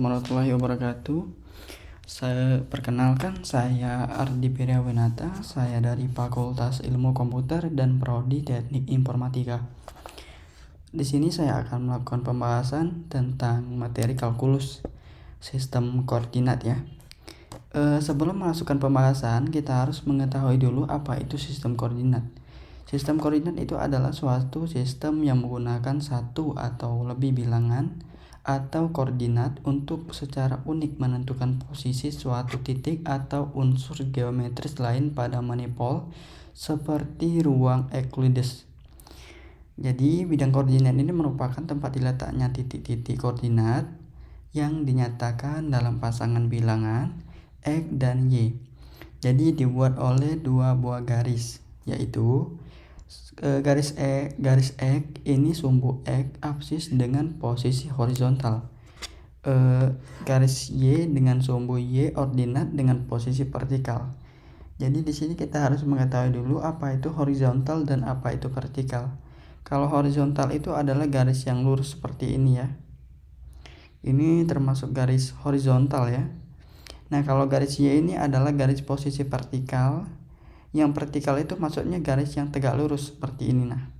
Warahmatullahi wabarakatuh. Saya perkenalkan, saya Ardi Piryawinata. Saya dari Fakultas Ilmu Komputer dan Prodi Teknik Informatika. Di sini saya akan melakukan pembahasan tentang materi kalkulus sistem koordinat ya. Sebelum memasukkan pembahasan, kita harus mengetahui dulu apa itu sistem koordinat. Sistem koordinat itu adalah suatu sistem yang menggunakan satu atau lebih bilangan atau koordinat untuk secara unik menentukan posisi suatu titik atau unsur geometris lain pada manifold seperti ruang Euclides. Jadi bidang koordinat ini merupakan tempat diletaknya titik-titik koordinat yang dinyatakan dalam pasangan bilangan X dan Y. Jadi dibuat oleh dua buah garis, yaitu garis X ini sumbu X apsis dengan posisi horizontal, garis Y dengan sumbu Y ordinat dengan posisi vertikal. Jadi di sini kita harus mengetahui dulu apa itu horizontal dan apa itu vertikal. Kalau horizontal itu adalah garis yang lurus seperti ini ya. Ini termasuk garis horizontal ya. Nah, kalau garis Y ini adalah garis posisi vertikal. Yang vertikal itu maksudnya garis yang tegak lurus seperti ini. Nah,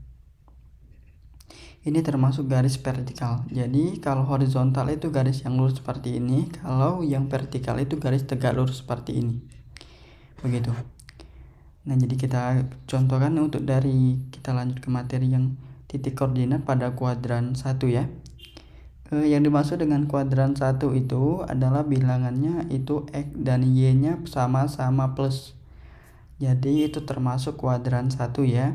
ini termasuk garis vertikal. Jadi kalau horizontal itu garis yang lurus seperti ini, kalau yang vertikal itu garis tegak lurus seperti ini. Begitu. Nah, jadi kita contohkan untuk kita lanjut ke materi yang titik koordinat pada kuadran 1 ya. Yang dimaksud dengan kuadran 1 itu adalah bilangannya itu X dan Y-nya sama-sama plus. Jadi itu termasuk kuadran 1 ya.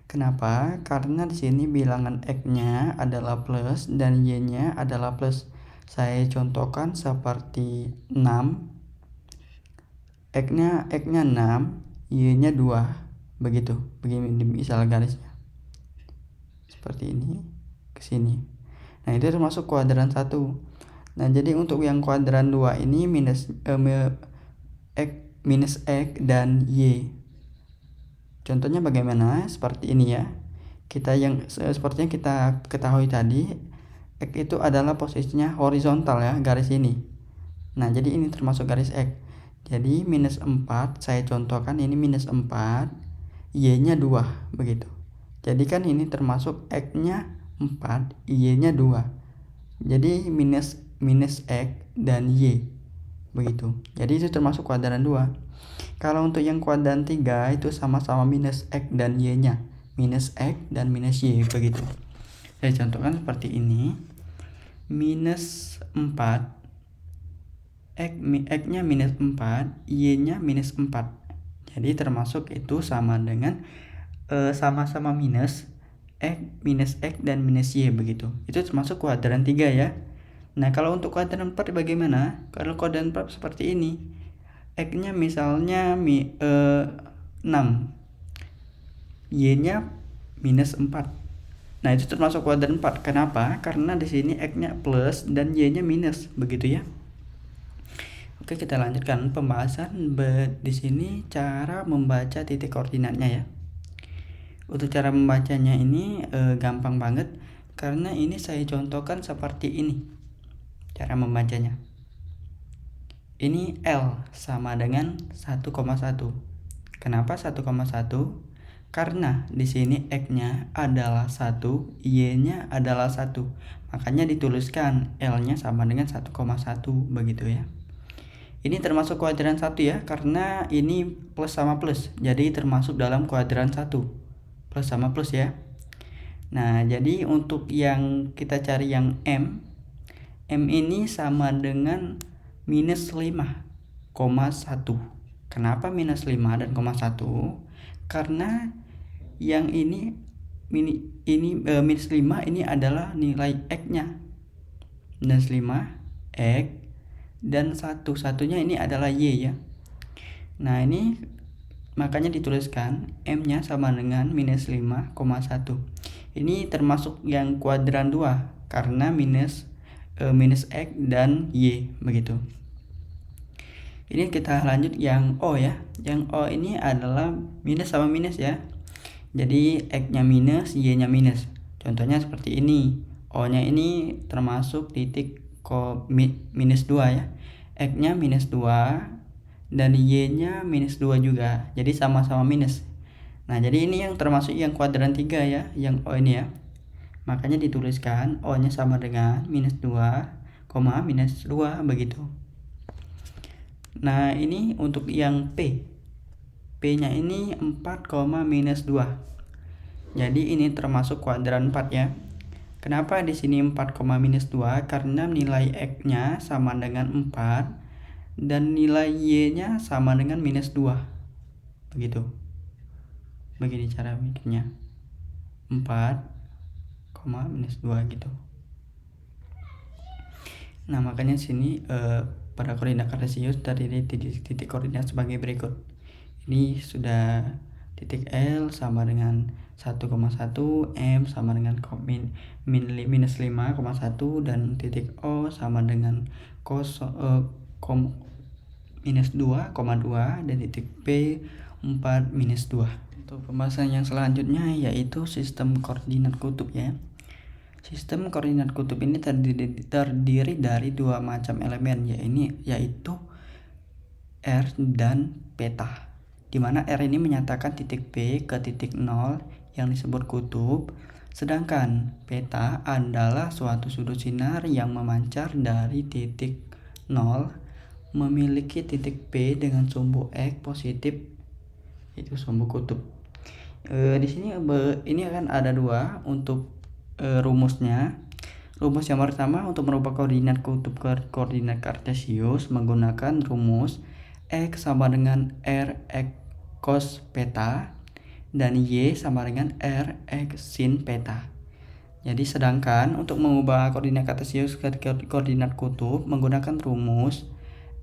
Kenapa? Karena di sini bilangan X-nya adalah plus dan Y-nya adalah plus. Saya contohkan seperti 6. X-nya 6, Y-nya 2. Begitu. Begini misal garisnya. Seperti ini ke sini. Nah, itu termasuk kuadran 1. Nah, jadi untuk yang kuadran 2 ini minus X dan Y. Contohnya bagaimana? Seperti ini ya. Seperti yang kita ketahui tadi, X itu adalah posisinya horizontal ya, garis ini. Nah, jadi ini termasuk garis X. Jadi minus 4, saya contohkan ini minus 4, Y-nya 2, begitu. Jadi kan ini termasuk X-nya 4, Y-nya 2. Jadi minus X dan Y. Begitu. Jadi itu termasuk kuadran 2. Kalau untuk yang kuadran 3 itu sama-sama minus X dan Y-nya. Minus X dan minus Y, begitu. Saya contohkan seperti ini. Minus 4, X-nya minus 4, Y-nya minus 4. Jadi termasuk itu sama dengan sama-sama minus X dan minus Y, begitu. Itu termasuk kuadran 3 ya. Nah, kalau untuk kuadran 4 bagaimana? Kalau kuadran 4 seperti ini. X-nya misalnya 6. Y-nya minus 4. Nah, itu termasuk kuadran 4. Kenapa? Karena di sini X-nya plus dan Y-nya minus, begitu ya. Oke, kita lanjutkan pembahasan di sini cara membaca titik koordinatnya ya. Untuk cara membacanya ini gampang banget karena ini saya contohkan seperti ini. Cara membacanya. Ini L sama dengan 1,1. Kenapa 1,1? Karena di sini X-nya adalah 1, Y-nya adalah 1. Makanya dituliskan L-nya sama dengan 1,1, begitu ya. Ini termasuk kuadran 1 ya, karena ini plus sama plus. Jadi termasuk dalam kuadran 1. Plus sama plus ya. Nah, jadi untuk yang kita cari yang M ini sama dengan minus 5,1. Kenapa minus 5 dan 1? Karena yang ini minus 5 ini adalah nilai X-nya. Minus 5 X dan satunya ini adalah Y ya. Nah, ini makanya dituliskan M-nya sama dengan minus 5,1. Ini termasuk yang kuadran 2 karena minus X dan Y, begitu. Ini kita lanjut yang O ya. Yang O ini adalah minus sama minus ya. Jadi X-nya minus, Y-nya minus. Contohnya seperti ini. O-nya ini termasuk titik minus 2 ya. X-nya minus 2 dan Y-nya minus 2 juga. Jadi sama-sama minus. Nah, jadi ini yang termasuk yang kuadran 3 ya, yang O ini ya. Makanya dituliskan O-nya sama dengan minus 2, minus 2 begitu. Nah, ini untuk yang P. P-nya ini 4, minus 2. Jadi ini termasuk kuadran 4 ya. Kenapa di sini 4, minus 2? Karena nilai X-nya sama dengan 4 dan nilai Y-nya sama dengan minus 2. Begitu. Begini cara bikinnya. 4, minus 2 gitu. Nah, makanya sini pada koordinat kartesius terdiri titik koordinat sebagai berikut. Ini sudah titik L sama dengan 1,1, M sama dengan minus 5,1 dan titik O sama dengan minus 2,2 dan titik P 4 minus 2. Untuk pembahasan yang selanjutnya yaitu sistem koordinat kutub ya. Sistem koordinat kutub ini terdiri dari dua macam elemen yaitu R dan peta. Di mana R ini menyatakan titik P ke titik 0 yang disebut kutub, sedangkan peta adalah suatu sudut sinar yang memancar dari titik 0 memiliki titik P dengan sumbu X positif, itu sumbu kutub. Di sini ini akan ada dua untuk rumusnya. Rumus yang pertama untuk merubah koordinat kutub ke koordinat kartesius menggunakan rumus X sama dengan R X cos peta dan Y sama dengan R X sin peta. Jadi sedangkan untuk mengubah koordinat kartesius ke koordinat kutub menggunakan rumus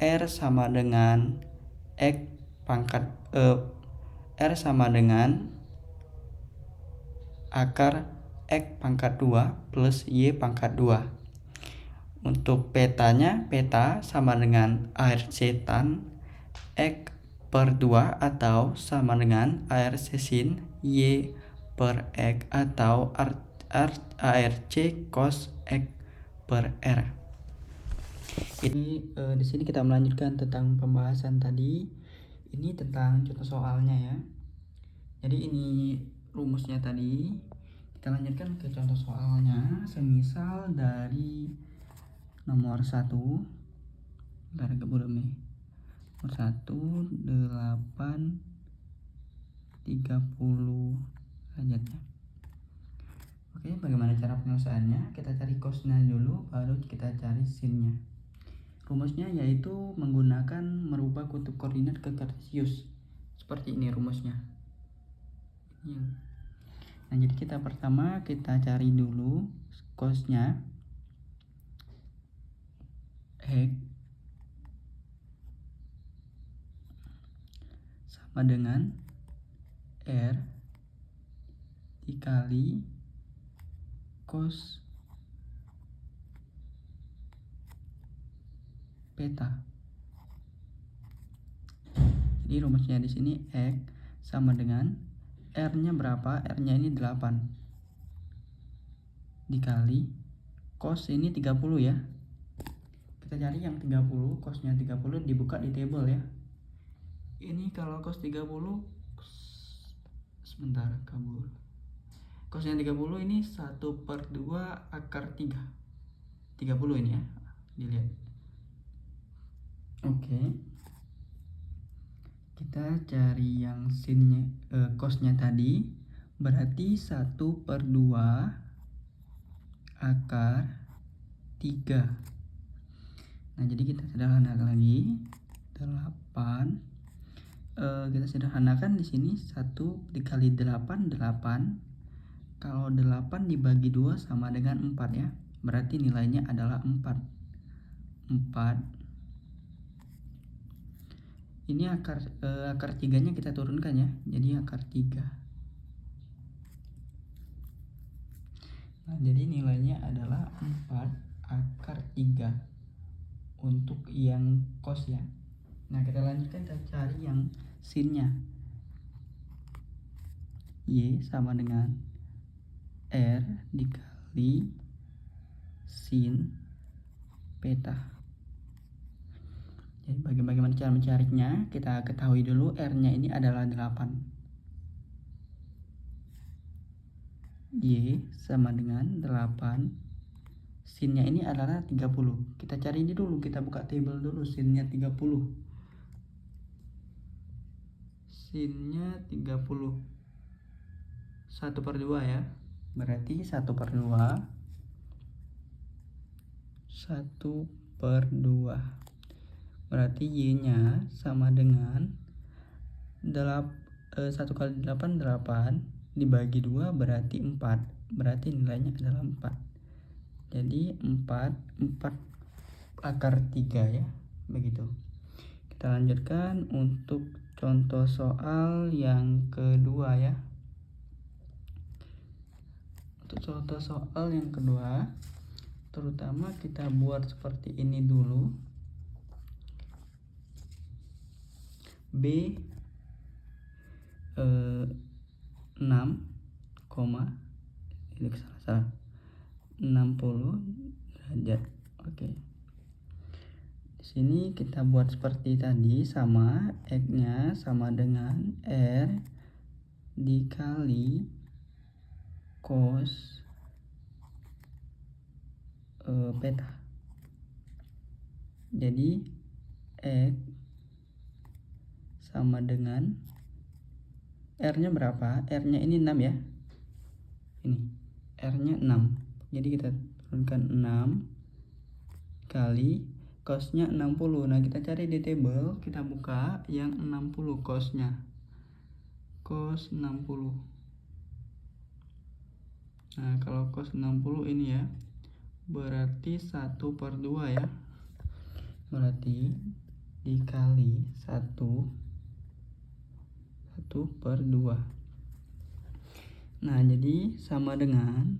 R sama dengan X pangkat R sama dengan akar X pangkat 2 plus Y pangkat 2. Untuk petanya, peta sama dengan ARC tan X per 2 atau sama dengan ARC sin Y per X atau ARC cos X per R. Ini di sini kita melanjutkan tentang pembahasan tadi. Ini tentang contoh soalnya ya. Jadi ini rumusnya tadi. Kita lanjutkan ke contoh soalnya. Semisal dari nomor 1 dari nomor 1 8 30 derajatnya. Oke, bagaimana cara penyelesaiannya? Kita cari cosnya dulu, baru kita cari sinnya. Rumusnya yaitu menggunakan merubah kutub koordinat ke kartesius. Seperti ini rumusnya. Nah, jadi pertama kita cari dulu cosnya X sama dengan R dikali cos peta. Jadi rumusnya di sini X sama dengan R-nya berapa? R-nya ini 8 dikali cos ini 30 ya. Kita cari yang 30, cosnya 30 dibuka di table ya. Ini kalau cos 30 sebentar kabur. Cosnya 30 ini 1/2 akar 3. 30 ini ya. Dilihat. Oke. Kita cari yang sinnya cosnya tadi berarti 1/2 akar 3. Nah, jadi kita sederhanakan lagi 8. Kita sederhanakan di sini 1 dikali 8 8. Kalau 8 dibagi 2 sama dengan 4 ya. Berarti nilainya adalah 4. Ini akar 3-nya kita turunkan ya. Jadi akar 3. Nah, jadi nilainya adalah 4 akar 3 untuk yang cos ya. Nah, kita lanjutkan, kita cari yang sinnya. Y sama dengan R dikali sin peta. Jadi bagaimana cara mencarinya? Kita ketahui dulu R-nya ini adalah 8. Y sama dengan 8. Sin-nya ini adalah 30. Kita cari ini dulu, kita buka table dulu. Sin-nya 30. Sin-nya 30. 1/2 ya. Berarti 1/2. 1/2. Berarti Y-nya sama dengan 1 kali 8 8 dibagi 2 berarti 4. Berarti nilainya adalah 4. Jadi 4 akar 3 ya. Begitu. Kita lanjutkan untuk contoh soal yang kedua ya. Untuk contoh soal yang kedua, terutama kita buat seperti ini dulu. B 6, ini salah 60 derajat. Oke. Di sini kita buat seperti tadi, sama X-nya sama dengan R dikali cos peta. Jadi X sama dengan R-nya berapa? R-nya ini 6 ya. Ini R-nya 6. Jadi kita turunkan 6 kali cos-nya 60. Nah, kita cari di table, kita buka yang 60 cos-nya. Cos 60. Nah, kalau cos 60 ini ya, berarti 1/2 ya. Berarti dikali 1/2. Nah, jadi sama dengan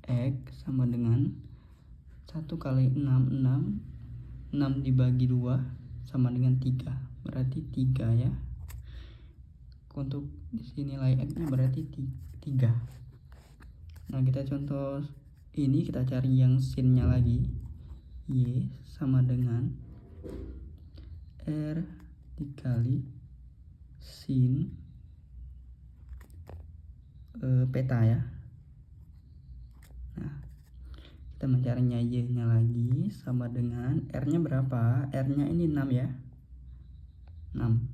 X sama dengan 1 kali 6 dibagi 2 sama dengan 3. Berarti 3 ya. Untuk di sini nilai X-nya berarti 3. Nah, kita contoh ini, kita cari yang sin-nya lagi. Y sama dengan R dikali sin peta ya. Nah, kita mencarinya Y-nya lagi sama dengan R-nya berapa? R-nya ini 6 ya. 6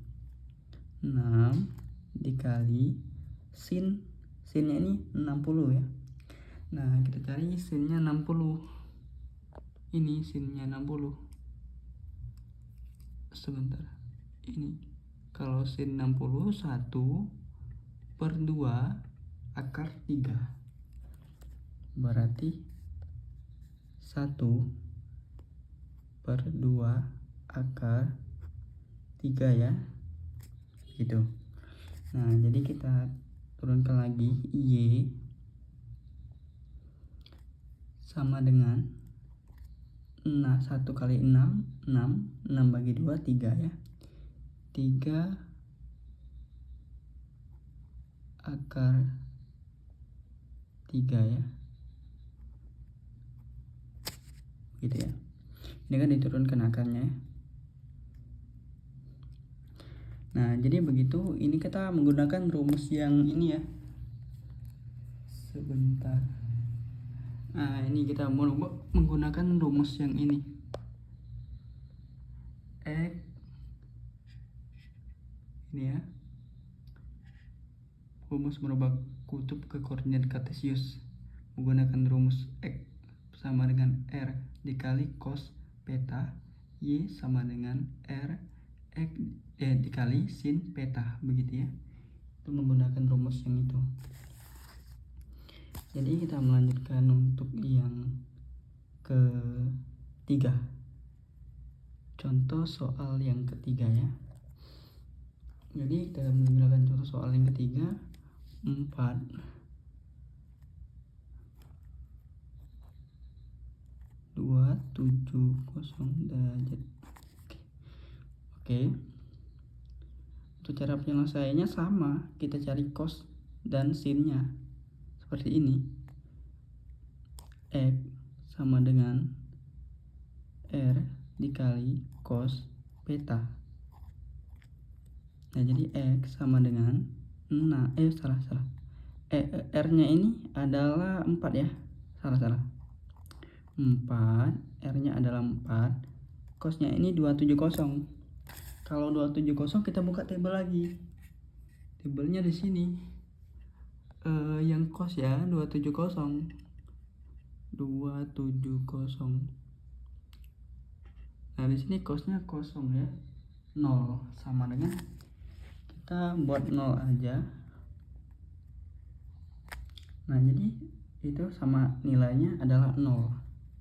dikali sin-nya ini 60 ya. Nah, kita cari sin-nya 60. Ini sin-nya 60. Sebentar. Ini kalau sin 60 1/2 akar 3. Berarti 1/2 akar 3 ya. Gitu. Nah, jadi kita turunkan lagi Y sama dengan 1 kali 6 bagi 2 3 ya. 3 akar 3 ya. Gitu ya. Ini kan diturunkan akarnya. Nah, jadi begitu. Ini kita menggunakan rumus yang ini ya. Sebentar. Nah, ini kita mau menggunakan rumus yang ini. X ini ya. Rumus merubah kutub ke koordinat kartesius menggunakan rumus X sama dengan R dikali cos peta, Y sama dengan R X dikali sin peta, begitu ya. Itu menggunakan rumus yang itu. Jadi kita melanjutkan untuk yang ketiga. Contoh soal yang ketiga ya. Jadi kita menggunakan contoh soal yang ketiga. 4 270 derajat. Oke. Untuk cara penyelesaiannya sama, kita cari cos dan sin-nya seperti ini. X sama dengan R dikali cos beta. Nah, jadi X sama dengan R-nya ini adalah 4 ya. Salah. 4, R-nya adalah 4. Cosnya ini 270. Kalau 270 kita buka tabel lagi. Tabelnya di sini. Yang cos ya 270. Nah, di sini cosnya kosong ya. 0 sama dengan kita buat 0 aja. Nah, jadi itu sama nilainya adalah 0.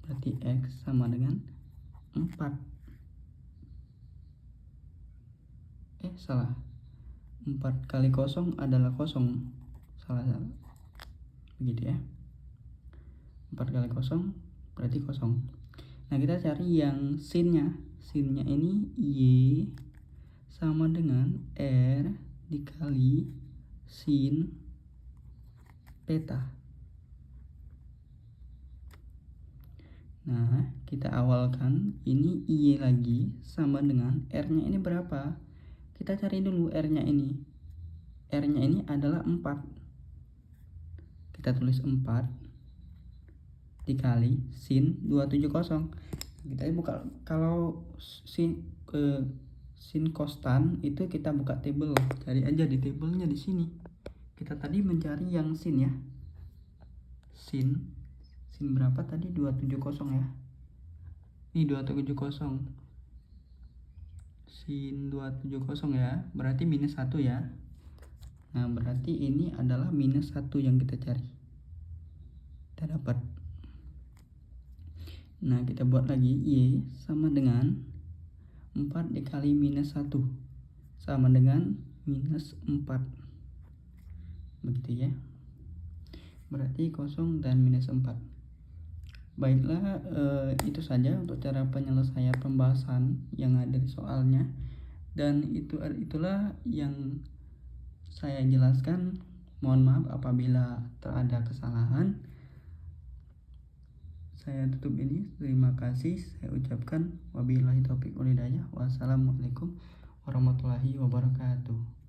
Berarti X sama dengan 4. Salah. 4 kali kosong adalah kosong. Salah. Begitu ya. 4 kali kosong berarti kosong. Nah, kita cari yang sinnya. Sinnya ini Y sama dengan R dikali sin beta. Nah, kita awalkan ini Y lagi sama dengan R-nya ini berapa? Kita cari dulu R-nya ini. R-nya ini adalah 4. Kita tulis 4 dikali sin 270. Kita buka, kalau sin kostan itu kita buka tabel. Cari aja di tabelnya di sini. Kita tadi mencari yang sin ya. Sin berapa tadi? 270 ya. Ini 270. Sin 270 ya. Berarti minus 1 ya. Nah, berarti ini adalah minus 1 yang kita cari. Kita dapat. Nah, kita buat lagi Y sama dengan 4 dikali minus 1 sama dengan minus 4. Begitu ya. Berarti kosong dan minus 4. Baiklah, itu saja untuk cara penyelesaian pembahasan yang ada di soalnya. Dan itulah yang saya jelaskan. Mohon maaf apabila terada kesalahan. Saya tutup ini. Terima kasih saya ucapkan. Wabillahi taufiq wal hidayah. Wassalamualaikum warahmatullahi wabarakatuh.